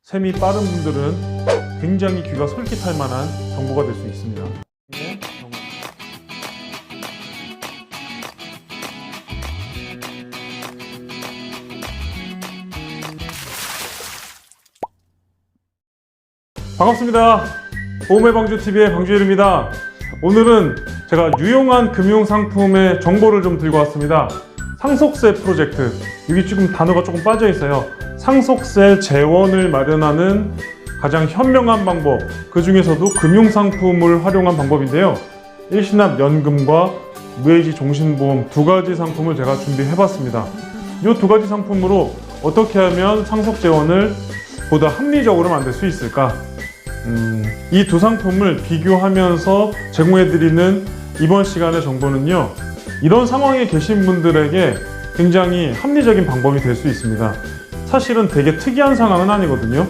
셈이 빠른 분들은 굉장히 귀가 솔깃할 만한 정보가 될 수 있습니다. 반갑습니다. 보험의 방주TV의 방주일입니다. 오늘은 제가 유용한 금융상품의 정보를 좀 들고 왔습니다. 상속세 프로젝트, 여기 지금 단어가 조금 빠져 있어요. 상속세 재원을 마련하는 가장 현명한 방법, 그 중에서도 금융상품을 활용한 방법인데요. 일시납 연금과 무해지 종신보험 두 가지 상품을 제가 준비해 봤습니다. 이 두 가지 상품으로 어떻게 하면 상속 재원을 보다 합리적으로 만들 수 있을까? 이 두 상품을 비교하면서 제공해드리는 이번 시간의 정보는요, 이런 상황에 계신 분들에게 굉장히 합리적인 방법이 될 수 있습니다. 사실은 되게 특이한 상황은 아니거든요.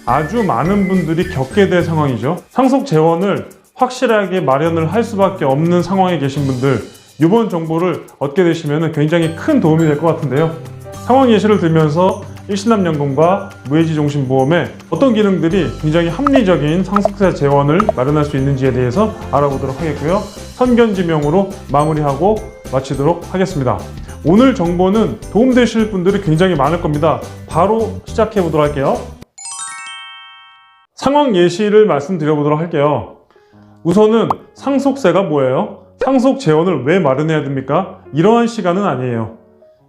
아주 많은 분들이 겪게 될 상황이죠. 상속 재원을 확실하게 마련을 할 수밖에 없는 상황에 계신 분들, 이번 정보를 얻게 되시면 굉장히 큰 도움이 될 것 같은데요. 상황 예시를 들면서 일시납연금과 무해지 종신보험의 어떤 기능들이 굉장히 합리적인 상속세 재원을 마련할 수 있는지에 대해서 알아보도록 하겠고요. 선견지명으로 마무리하고 마치도록 하겠습니다. 오늘 정보는 도움되실 분들이 굉장히 많을 겁니다. 바로 시작해 보도록 할게요. 상황 예시를 말씀드려 보도록 할게요. 우선은 상속세가 뭐예요? 상속 재원을 왜 마련해야 됩니까? 이러한 시간은 아니에요.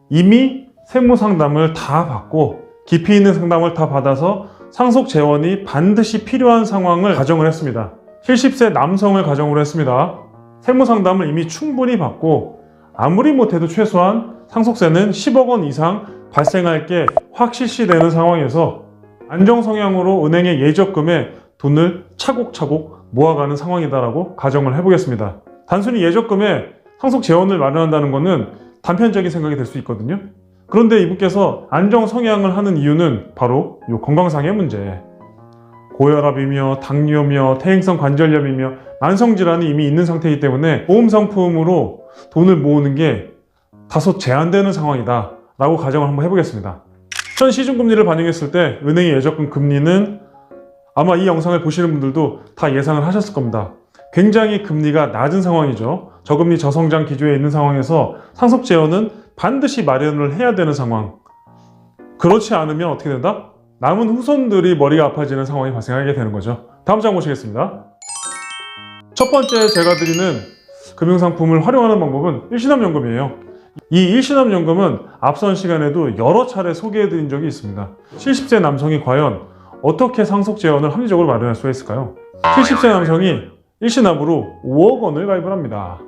이미 세무 상담을 다 받고 깊이 있는 상담을 다 받아서 상속 재원이 반드시 필요한 상황을 가정을 했습니다. 70세 남성을 가정으로 했습니다. 세무 상담을 이미 충분히 받고 아무리 못해도 최소한 상속세는 10억 원 이상 발생할 게 확실시되는 상황에서 안정 성향으로 은행의 예적금에 돈을 차곡차곡 모아가는 상황이다라고 가정을 해보겠습니다. 단순히 예적금에 상속 재원을 마련한다는 것은 단편적인 생각이 될 수 있거든요. 그런데 이분께서 안정 성향을 하는 이유는 바로 이 건강상의 문제, 고혈압이며 당뇨며 퇴행성 관절염이며 만성질환이 이미 있는 상태이기 때문에 보험 상품으로 돈을 모으는 게 다소 제한되는 상황이다 라고 가정을 한번 해보겠습니다. 현 시중금리를 반영했을 때 은행의 예적금 금리는 아마 이 영상을 보시는 분들도 다 예상을 하셨을 겁니다. 굉장히 금리가 낮은 상황이죠. 저금리 저성장 기조에 있는 상황에서 상속 재원은 반드시 마련을 해야 되는 상황. 그렇지 않으면 어떻게 된다? 남은 후손들이 머리가 아파지는 상황이 발생하게 되는 거죠. 다음 장 보시겠습니다. 첫 번째 제가 드리는 금융상품을 활용하는 방법은 일시납연금이에요. 이 일시납연금은 앞선 시간에도 여러 차례 소개해 드린 적이 있습니다. 70세 남성이 과연 어떻게 상속 재원을 합리적으로 마련할 수가 있을까요? 70세 남성이 일시납으로 5억 원을 가입을 합니다.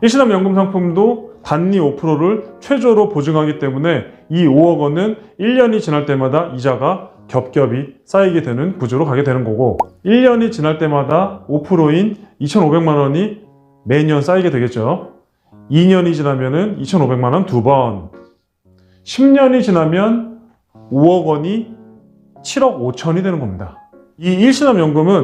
일시납연금 상품도 단리 5%를 최저로 보증하기 때문에 이 5억 원은 1년이 지날 때마다 이자가 겹겹이 쌓이게 되는 구조로 가게 되는 거고, 1년이 지날 때마다 5%인 2,500만 원이 매년 쌓이게 되겠죠. 2년이 지나면은 2,500만 원 2번, 10년이 지나면 5억 원이 7억 5천이 되는 겁니다. 이 일시납연금은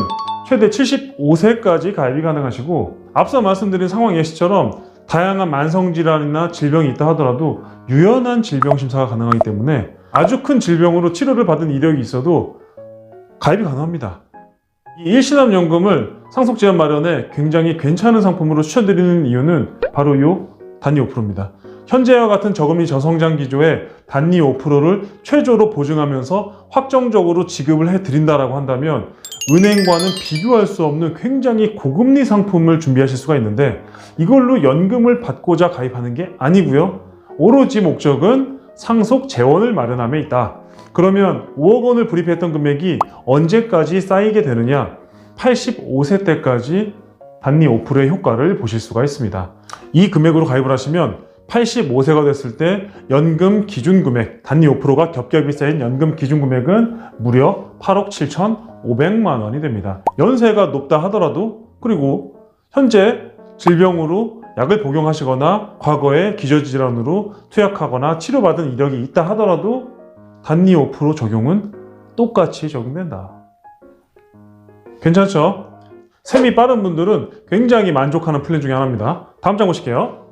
최대 75세까지 가입이 가능하시고, 앞서 말씀드린 상황 예시처럼 다양한 만성질환이나 질병이 있다 하더라도 유연한 질병 심사가 가능하기 때문에 아주 큰 질병으로 치료를 받은 이력이 있어도 가입이 가능합니다. 이 일시납연금을 상속 재원 마련에 굉장히 괜찮은 상품으로 추천드리는 이유는 바로 이 단리 5%입니다. 현재와 같은 저금리 저성장 기조에 단리 5%를 최저로 보증하면서 확정적으로 지급을 해드린다라고 한다면 은행과는 비교할 수 없는 굉장히 고금리 상품을 준비하실 수가 있는데, 이걸로 연금을 받고자 가입하는 게 아니고요. 오로지 목적은 상속 재원을 마련함에 있다. 그러면 5억 원을 불입했던 금액이 언제까지 쌓이게 되느냐? 85세 때까지 단리 5%의 효과를 보실 수가 있습니다. 이 금액으로 가입을 하시면 85세가 됐을 때 연금 기준금액, 단리 5%가 겹겹이 쌓인 연금 기준금액은 무려 8억 7,500만 원이 됩니다. 연세가 높다 하더라도, 그리고 현재 질병으로 약을 복용하시거나 과거에 기저질환으로 투약하거나 치료받은 이력이 있다 하더라도 단리 5% 적용은 똑같이 적용된다. 괜찮죠? 셈이 빠른 분들은 굉장히 만족하는 플랜 중에 하나입니다. 다음 장 보실게요.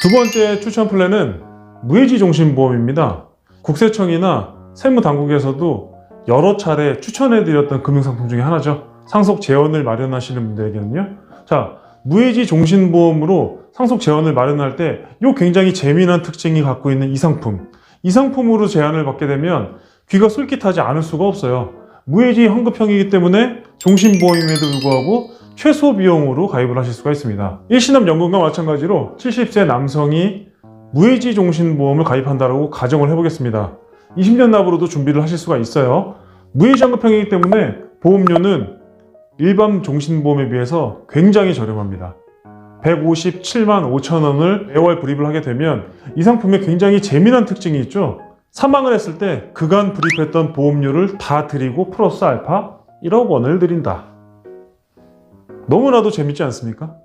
두 번째 추천 플랜은 무해지 종신보험입니다. 국세청이나 세무당국에서도 여러 차례 추천해드렸던 금융상품 중에 하나죠. 상속 재원을 마련하시는 분들에게는요. 자, 무해지 종신보험으로 상속 재원을 마련할 때 이 굉장히 재미난 특징이 갖고 있는 이 상품으로 제한을 받게 되면 귀가 솔깃하지 않을 수가 없어요. 무해지 환급형이기 때문에 종신보험임에도 불구하고 최소 비용으로 가입을 하실 수가 있습니다. 일시납연금과 마찬가지로 70세 남성이 무해지 종신보험을 가입한다고 가정을 해보겠습니다. 20년 납으로도 준비를 하실 수가 있어요. 무해지 환급형이기 때문에 보험료는 일반 종신보험에 비해서 굉장히 저렴합니다. 157만 5천 원을 매월 불입을 하게 되면 이 상품에 굉장히 재미난 특징이 있죠. 사망을 했을 때 그간 불입했던 보험료를 다 드리고 플러스 알파 1억 원을 드린다. 너무나도 재밌지 않습니까?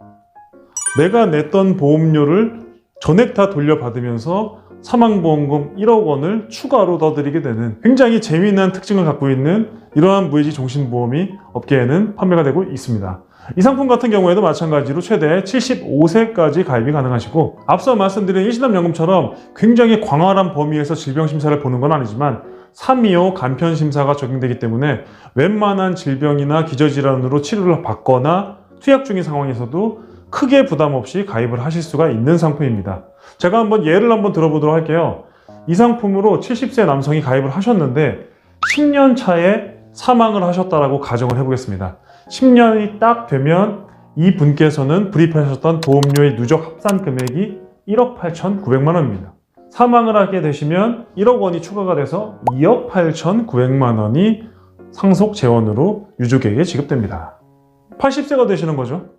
내가 냈던 보험료를 전액 다 돌려받으면서 사망보험금 1억 원을 추가로 더 드리게 되는 굉장히 재미난 특징을 갖고 있는 이러한 무해지 종신보험이 업계에는 판매가 되고 있습니다. 이 상품 같은 경우에도 마찬가지로 최대 75세까지 가입이 가능하시고, 앞서 말씀드린 일시납연금처럼 굉장히 광활한 범위에서 질병심사를 보는 건 아니지만 325 간편심사가 적용되기 때문에 웬만한 질병이나 기저질환으로 치료를 받거나 투약 중인 상황에서도 크게 부담 없이 가입을 하실 수가 있는 상품입니다. 제가 한번 예를 들어보도록 할게요. 이 상품으로 70세 남성이 가입을 하셨는데 10년 차에 사망을 하셨다라고 가정을 해보겠습니다. 10년이 딱 되면 이 분께서는 불입하셨던 보험료의 누적 합산 금액이 1억 8,900만 원입니다. 사망을 하게 되시면 1억 원이 추가가 돼서 2억 8,900만 원이 상속 재원으로 유족에게 지급됩니다. 80세가 되시는 거죠.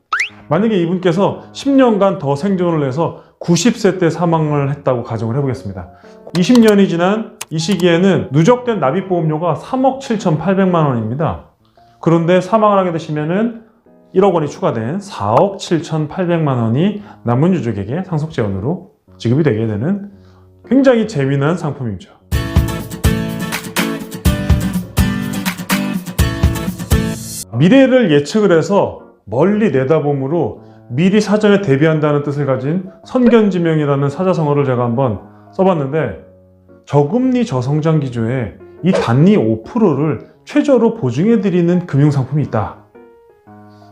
만약에 이분께서 10년간 더 생존을 해서 90세 때 사망을 했다고 가정을 해보겠습니다. 20년이 지난 이 시기에는 누적된 납입보험료가 3억 7,800만 원입니다. 그런데 사망을 하게 되시면은 1억 원이 추가된 4억 7,800만 원이 남은 유족에게 상속재원으로 지급이 되게 되는 굉장히 재미난 상품이죠. 미래를 예측을 해서 멀리 내다봄으로 미리 사전에 대비한다는 뜻을 가진 선견지명이라는 사자성어를 제가 한번 써봤는데, 저금리 저성장 기조에 이 단리 5%를 최저로 보증해드리는 금융상품이 있다.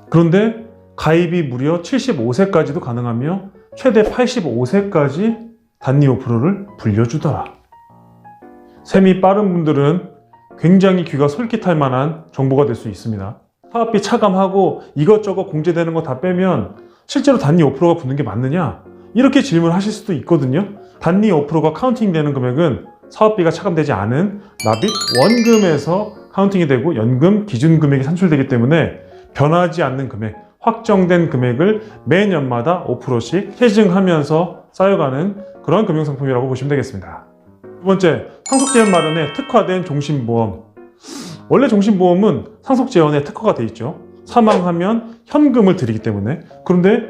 그런데 가입이 무려 75세까지도 가능하며 최대 85세까지 단리 5%를 불려주더라. 셈이 빠른 분들은 굉장히 귀가 솔깃할 만한 정보가 될 수 있습니다. 사업비 차감하고 이것저것 공제되는 거 다 빼면 실제로 단리 5%가 붙는 게 맞느냐? 이렇게 질문하실 수도 있거든요. 단리 5%가 카운팅되는 금액은 사업비가 차감되지 않은 납입 원금에서 카운팅이 되고 연금 기준 금액이 산출되기 때문에 변하지 않는 금액, 확정된 금액을 매년마다 5%씩 해증하면서 쌓여가는 그런 금융상품이라고 보시면 되겠습니다. 두 번째, 상속재원 마련에 특화된 종신보험. 원래 종신보험은 상속재원에 특화가 돼 있죠. 사망하면 현금을 드리기 때문에. 그런데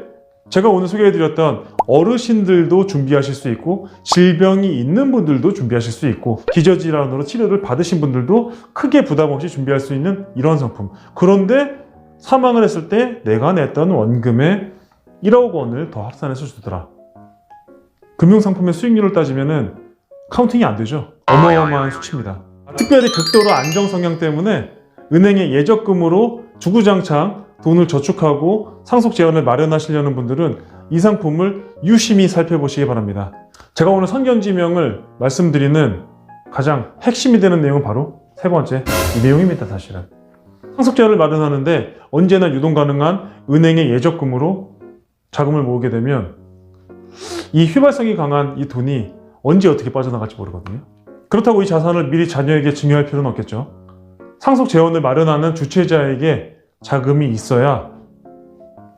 제가 오늘 소개해드렸던 어르신들도 준비하실 수 있고, 질병이 있는 분들도 준비하실 수 있고, 기저질환으로 치료를 받으신 분들도 크게 부담 없이 준비할 수 있는 이런 상품. 그런데 사망을 했을 때 내가 냈던 원금에 1억 원을 더 합산해서 주더라. 금융상품의 수익률을 따지면은 카운팅이 안 되죠. 어마어마한 수치입니다. 특별히 극도로 안정 성향 때문에 은행에 예적금으로 주구장창 돈을 저축하고 상속 재원을 마련하시려는 분들은 이 상품을 유심히 살펴보시기 바랍니다. 제가 오늘 선견지명을 말씀드리는 가장 핵심이 되는 내용은 바로 세 번째, 이 내용입니다. 사실은 상속 재원을 마련하는데 언제나 유동 가능한 은행의 예적금으로 자금을 모으게 되면 이 휘발성이 강한 이 돈이 언제 어떻게 빠져나갈지 모르거든요. 그렇다고 이 자산을 미리 자녀에게 증여할 필요는 없겠죠. 상속 재원을 마련하는 주체자에게 자금이 있어야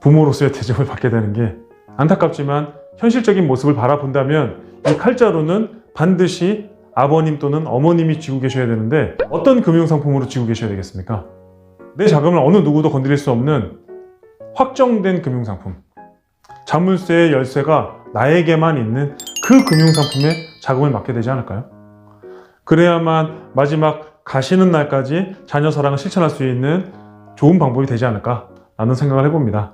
부모로서의 대접을 받게 되는 게 안타깝지만 현실적인 모습을 바라본다면 이 칼자루는 반드시 아버님 또는 어머님이 쥐고 계셔야 되는데 어떤 금융상품으로 쥐고 계셔야 되겠습니까? 내 자금을 어느 누구도 건드릴 수 없는 확정된 금융상품, 자물쇠의 열쇠가 나에게만 있는 그 금융상품에 자금을 맡게 되지 않을까요? 그래야만 마지막 가시는 날까지 자녀 사랑을 실천할 수 있는 좋은 방법이 되지 않을까라는 생각을 해봅니다.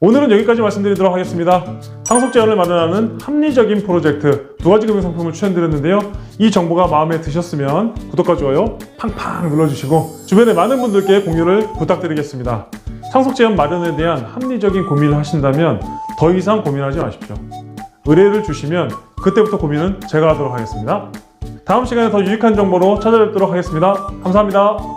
오늘은 여기까지 말씀드리도록 하겠습니다. 상속 재원을 마련하는 합리적인 프로젝트 2가지 금융 상품을 추천드렸는데요. 이 정보가 마음에 드셨으면 구독과 좋아요 팡팡 눌러주시고 주변에 많은 분들께 공유를 부탁드리겠습니다. 상속 재원 마련에 대한 합리적인 고민을 하신다면 더 이상 고민하지 마십시오. 의뢰를 주시면 그때부터 고민은 제가 하도록 하겠습니다. 다음 시간에 더 유익한 정보로 찾아뵙도록 하겠습니다. 감사합니다.